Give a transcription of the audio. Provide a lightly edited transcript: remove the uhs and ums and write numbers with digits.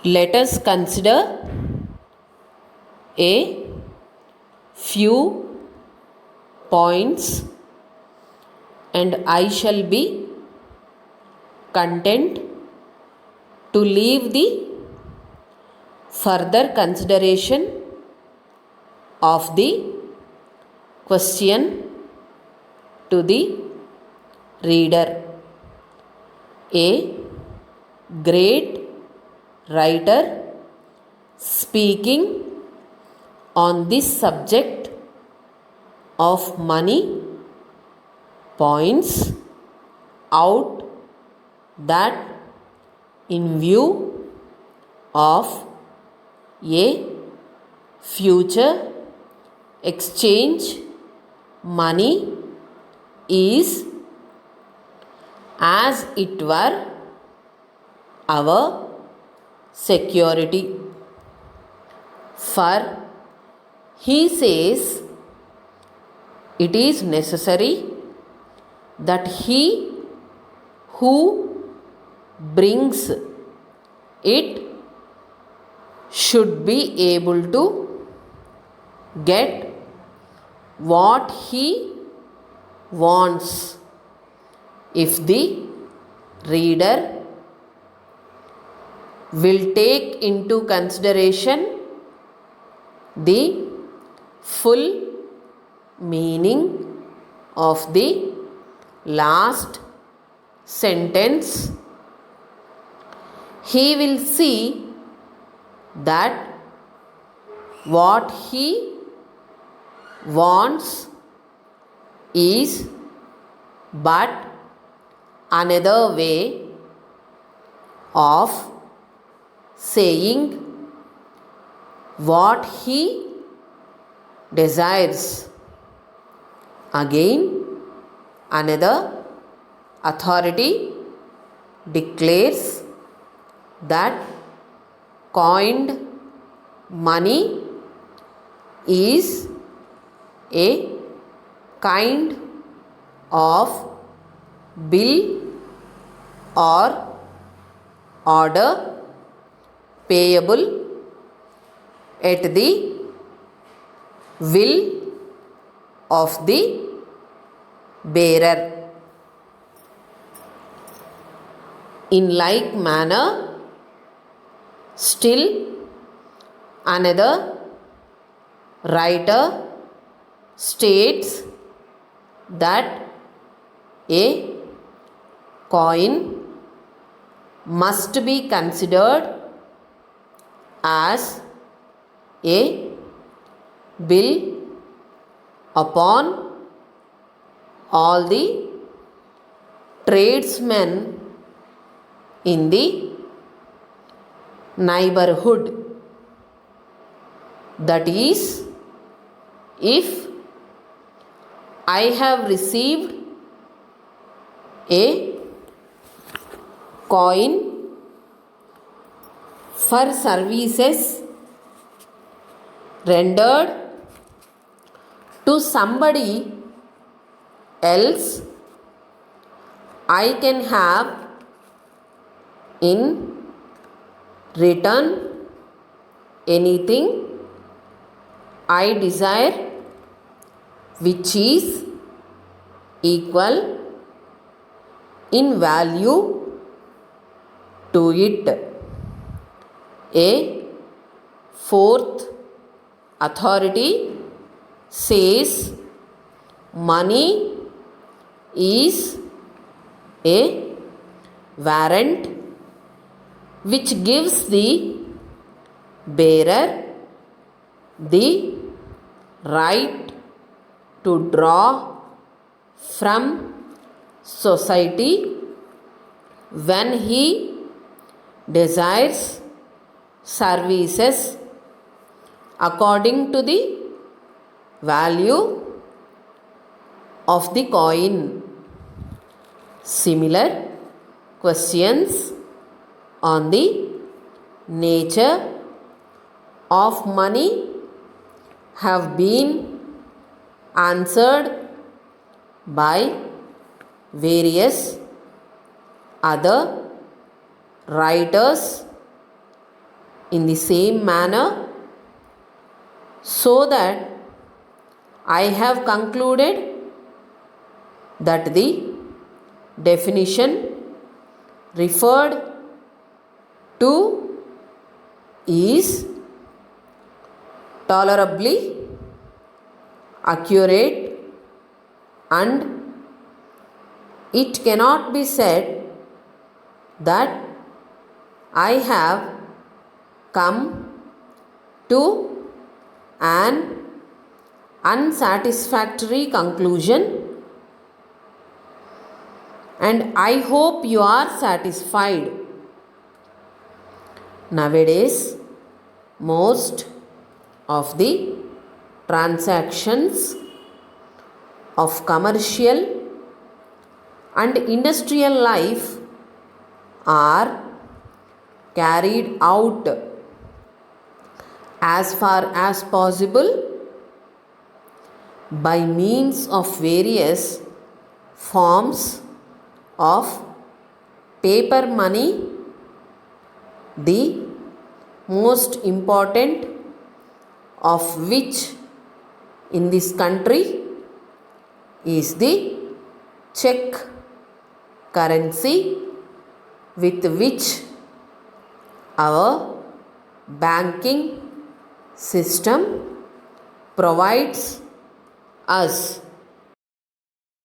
Let us consider a few points, and I shall be content to leave the further consideration of the question to the reader. A great writer speaking on this subject of money points out that in view of a future exchange, money is as it were our security. For he says it is necessary that he who brings it should be able to get what he wants. If the reader will take into consideration the full meaning of the last sentence, he will see that what he wants is but another way of saying what he desires. Again, another authority declares that coined money is a kind of bill or order payable at the will of the bearer. In like manner, still another writer states that a coin must be considered as a bill upon all the tradesmen in the neighborhood. That is, if I have received a coin for services rendered to somebody else, I can have in return anything I desire which is equal in value to it. A fourth authority says money is a warrant which gives the bearer the right to draw from society when he desires services according to the value of the coin. Similar questions on the nature of money have been answered by various other writers in the same manner, so that I have concluded that the definition referred to is tolerably accurate, and it cannot be said that I have come to an unsatisfactory conclusion, and I hope you are satisfied. Nowadays, most of the transactions of commercial and industrial life are carried out as far as possible by means of various forms of paper money. The most important of which in this country is the check currency, with which our banking system provides us